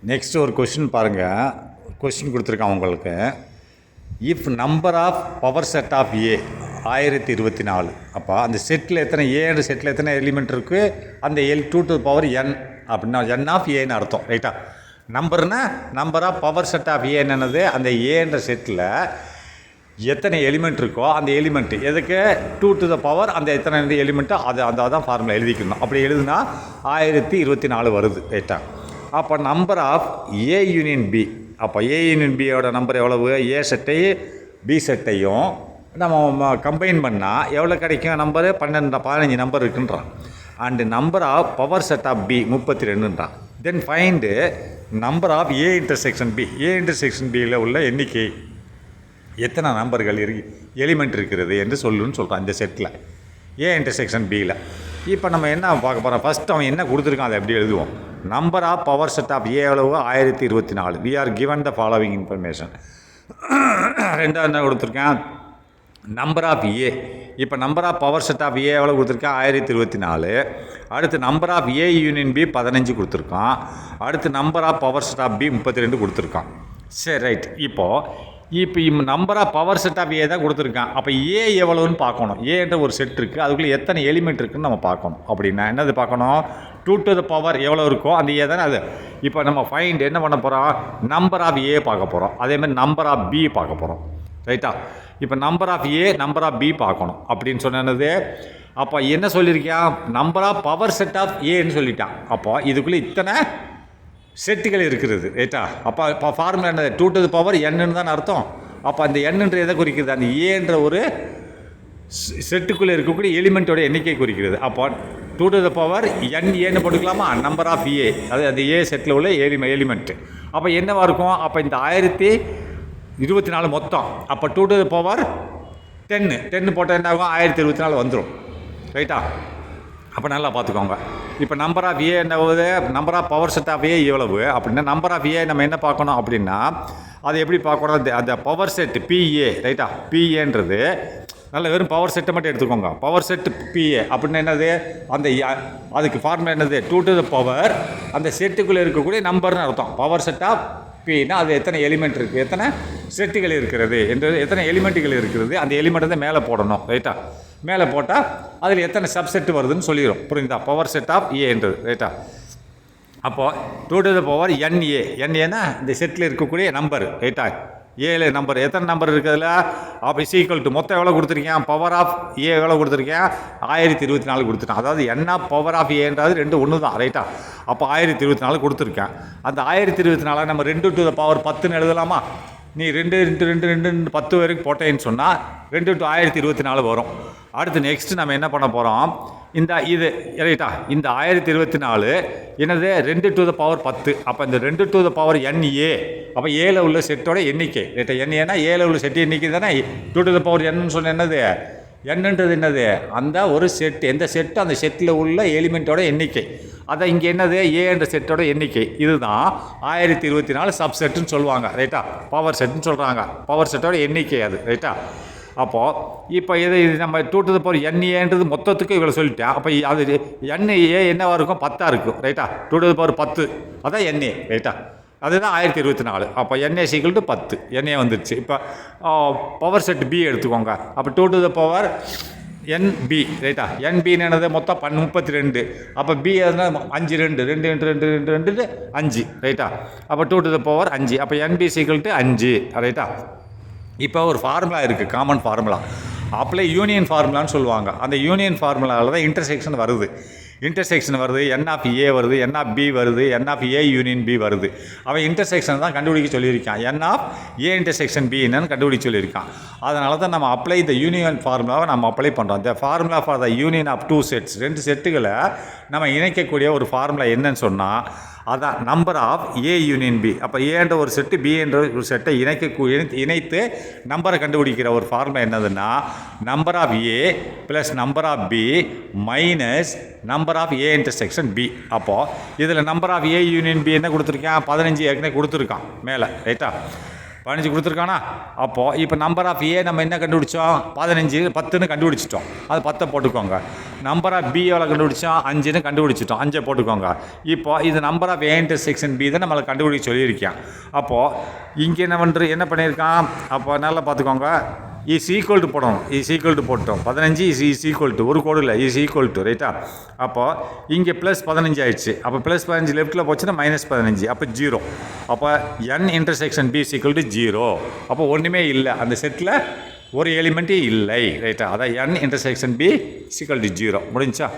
Next ஒரு question பாருங்கள். Question கொடுத்துருக்கான் உங்களுக்கு. If number of power set of A 1024. அப்போ அந்த செட்டில் எத்தனை ஏன்ற செட்டில் எத்தனை எலிமெண்ட் இருக்குது? அந்த L2 to the power n அப்படின்னா n ஆஃப் ஏன்னு அர்த்தம். ரைட்டா? நம்பர்னா number of power set of A என்னது? அந்த ஏன்ற செட்டில் எத்தனை எலிமெண்ட் இருக்கோ அந்த எலிமெண்ட்டு எதுக்கு 2 to the power அந்த எத்தனை எலிமெண்ட்டோ அதான் ஃபார்முலா எழுதிக்கணும். அப்படி எழுதுனா 1024 வருது. ரைட்டா? அப்போ number of A union B, அப்போ ஏ யூனியன் பியோட நம்பர் எவ்வளவு? ஏ செட்டையும் பி செட்டையும் நம்ம கம்பைன் பண்ணால் எவ்வளோ கிடைக்கும்? நம்பரு 15 நம்பர் இருக்குன்றான். And number of power set of B 32ன்றான். Then find number of A intersection B. A intersection பியில் உள்ள எண்ணிக்கை எத்தனை நம்பர்கள் எலிமெண்ட் இருக்கிறது என்று சொல்லுன்னு சொல்கிறான் இந்த செட்டில் ஏ இன்டர்செக்ஷன் பியில். இப்போ நம்ம என்ன பார்க்க போகிறோம்? ஃபஸ்ட் அவன் என்ன கொடுத்துருக்கான் அதை எப்படி எழுதுவோம்? Number of power set of A எவ்வளவு? 1024. We are given the following information. ரெண்டாவது என்ன கொடுத்துருக்கேன்? Number of A. இப்போ number of power set of A எவ்வளோ கொடுத்துருக்கேன்? 1024. அடுத்து number of A union B 15 கொடுத்துருக்கான். அடுத்து number of power set of B 32 கொடுத்துருக்கான். சரி, ரைட். இப்போ number of power set of A தான் கொடுத்துருக்கான். அப்போ ஏ எவ்வளோன்னு பார்க்கணும். ஏன்ற ஒரு செட் இருக்குது, அதுக்குள்ளே எத்தனை எலிமெண்ட் இருக்குதுன்னு நம்ம பார்க்கணும். அப்படின்னா என்னது பார்க்கணும்? 2 to the power எவ்வளோ இருக்கோ அந்த ஏ தானே அது. இப்போ நம்ம ஃபைண்ட் என்ன பண்ண போகிறோம்? நம்பர் ஆஃப் ஏ பார்க்க போகிறோம். அதேமாதிரி நம்பர் ஆஃப் பி பார்க்க போகிறோம். ரைட்டா? இப்போ number of A number of B பார்க்கணும் அப்படின்னு சொன்னது. அப்போ என்ன சொல்லியிருக்கியா? Number of power set of ஏன்னு சொல்லிட்டான். அப்போ இதுக்குள்ளே இத்தனை செட்டுகள் இருக்கிறது. ரைட்டா? அப்போ ஃபார்முலா என்னது? 2 to the power n தான் அர்த்தம். அப்போ அந்த எண்ணுன்ற எதை குறிக்கிறது? அந்த ஏன்ற ஒரு செட்டுக்குள்ளே இருக்கக்கூடிய எலிமெண்ட்டோட எண்ணிக்கை குறிக்கிறது. அப்போ 2 to the power n ஏன்னு போட்டுக்கலாமா? நம்பர் ஆஃப் ஏ, அது அந்த ஏ செட்டில் உள்ள எலிமெண்ட்டு. அப்போ என்னவாக இருக்கும்? அப்போ இந்த 1024 மொத்தம். அப்போ 2 to the power 10 போட்டால் என்ன ஆகும்? 1024 வந்துடும். ரைட்டா? அப்போ நல்லா பார்த்துக்கோங்க. இப்போ நம்பர் ஆஃப் ஏ என்ன ஆகுது? Number of power set of A எவ்வளவு அப்படின்னா நம்பர் ஆஃப் ஏ நம்ம என்ன பார்க்கணும் அப்படின்னா அது எப்படி பார்க்கணும்? அந்த பவர் செட் பிஏ. ரைட்டா? பிஏன்றது நல்ல வெறும் பவர் செட்டை மட்டும் எடுத்துக்கோங்க. பவர் செட் பிஏ அப்படின்னா என்னது? அந்த அதுக்கு ஃபார்முலா என்னது? 2 to the power அந்த செட்டுக்குள்ளே இருக்கக்கூடிய நம்பர்னு அர்த்தம். பவர் செட் ஆஃப் பின்னா அது எத்தனை எலிமெண்ட் இருக்குது, எத்தனை செட்டுகள் இருக்கிறது என்றது, எத்தனை எலிமெண்ட்டுகள் இருக்கிறது, அந்த எலிமெண்ட்டை தான் மேலே போடணும். ரைட்டா? மேலே போட்டால் அதில் எத்தனை சப்செட்டு வருதுன்னு சொல்லிடும். புரியுதா? பவர் செட் ஆஃப் ஏன்றது. ரைட்டா? அப்போது 2 to the power NA. NAனா இந்த செட்டில் இருக்கக்கூடிய நம்பர். ரைட்டா? ஏழு நம்பர். எத்தனை நம்பர் இருக்குதுல? அப்போ ஈக்குவல் டு மொத்தம் எவ்வளோ கொடுத்துருக்கேன்? பவர் ஆஃப் ஏ எவ்வளோ கொடுத்துருக்கேன்? 1024 கொடுத்துருக்கேன். அதாவது என்ன பவர் ஆஃப் ஏன்றது 2 ஒன்று தான். ரைட்டா? அப்போ 1024 கொடுத்துருக்கேன். அந்த 1024 நம்ம 2 to the power 10ன்னு எழுதலாமா? நீ 2 × 2 2 10 வரைக்கும் போட்டேன்னு சொன்னால் 2 to 1024 வரும். அடுத்து நெக்ஸ்ட்டு நம்ம என்ன பண்ண போகிறோம்? இது ரைட்டா? இந்த 1024 என்னது? 2 to the power 10. அப்போ இந்த 2 to the power NA. அப்போ ஏல உள்ள செட்டோட எண்ணிக்கை. ரைட்டா? NAனா ஏல உள்ள செட்டு எண்ணிக்கை தானே. 2 to the power n சொன்ன என்னது? என்னன்றது என்னது? அந்த ஒரு செட், எந்த செட்டு அந்த செட்டில் உள்ள எலிமெண்ட்டோட எண்ணிக்கை. அதை இங்கே என்னது? ஏன்ற செட்டோட எண்ணிக்கை. இதுதான் 1024 சப்செட்டுன்னு சொல்லுவாங்க. ரைட்டா? பவர் செட்டுன்னு சொல்கிறாங்க. பவர் செட்டோட எண்ணிக்கை அது. ரைட்டா? அப்போது இப்போ இது நம்ம 2 to the power NAன்றது மொத்தத்துக்கு இவ்வளோ சொல்லிட்டேன். அப்போ அது NA என்னவாக இருக்கும்? 10 இருக்கும். ரைட்டா? 2 to the power 10 அதான் NA. ரைட்டா? அதுதான் 1024. அப்போ NA = 10. NA வந்துடுச்சு. இப்போ பவர் செட் பி எடுத்துக்கோங்க. அப்போ 2 to the power NB. ரைட்டா? NBன்னு என்னது? மொத்தம் 32. அப்போ பி எதுனா 5 2 2 × 2 2 2 5. ரைட்டா? அப்போ 2 to the power 5. அப்போ NB = 5. ரைட்டா? இப்போ ஒரு ஃபார்முலா இருக்குது, காமன் ஃபார்முலா. அப்ளை யூனியன் ஃபார்முலான்னு சொல்லுவாங்க. அந்த யூனியன் ஃபார்முலாவில் தான் இன்டர்செக்ஷன் வருது. என் ஆஃப் ஏ வருது, என் ஆஃப் பி வருது, என் ஆஃப் ஏ யூனியன் பி வருது. அவன் இன்டர்செக்ஷன் தான் கண்டுபிடிக்க சொல்லியிருக்கான். என் ஆஃப் ஏ இன்டர்செக்ஷன் பி என்னன்னு கண்டுபிடிக்க சொல்லியிருக்கான். அதனால தான் நம்ம அப்ளை த யூனியன் ஃபார்முலாவை நம்ம அப்ளை பண்ணுறோம். The formula for the union of 2 sets. 2 செட்டுகளை நம்ம இணைக்கக்கூடிய ஒரு ஃபார்முலா என்னன்னு சொன்னால் அதான் number of A union B. அப்போ ஏன்ற ஒரு செட்டு பி என்ற ஒரு செட்டை இணைத்து நம்பரை கண்டுபிடிக்கிற ஒரு ஃபார்முலா என்னதுன்னா number of A plus number of B minus number of A intersection B. அப்போது இதில் number of A union B என்ன கொடுத்துருக்கான்? 15 ஏற்கனவே கொடுத்துருக்கான் மேலே. ரைட்டா? 15 கொடுத்துருக்கானா? அப்போது இப்போ நம்பர் ஆஃப் ஏ நம்ம என்ன கண்டுபிடிச்சோம்? 10ன்னு கண்டுபிடிச்சிட்டோம். அது 10 போட்டுக்கோங்க. நம்பர் ஆஃப் பி எவ்வளோ கண்டுபிடிச்சோம்? 5ன்னு கண்டுபிடிச்சிட்டோம். 5 போட்டுக்கோங்க. இப்போ இது number of A intersection B தான் நம்மளை கண்டுபிடிக்க சொல்லியிருக்கேன். அப்போது இங்கே என்ன பண்ணியிருக்கான்? அப்போ நல்லா பார்த்துக்கோங்க. இஸ் ஈக்குவல் டு போடணும். இஸ் ஈக்குவல் டு போட்டோம். 15 இஸ் ஈக்குவல் டு, ஒரு கோடு இல்லை, இஸ் ஈக்குவல் டு, ரைட்டா? அப்போது இங்கே ப்ளஸ் 15 ஆயிடுச்சு. அப்போ ப்ளஸ் 15 லெஃப்ட்டில் போச்சுன்னா மைனஸ் 15. அப்போ 0. அப்போ n intersection B is equal to 0. அப்போ ஒன்றுமே இல்லை, அந்த செட்டில் ஒரு எலிமெண்ட்டே இல்லை, ரைட்டா? அதான் n intersection B is equal to 0. முடிஞ்சா?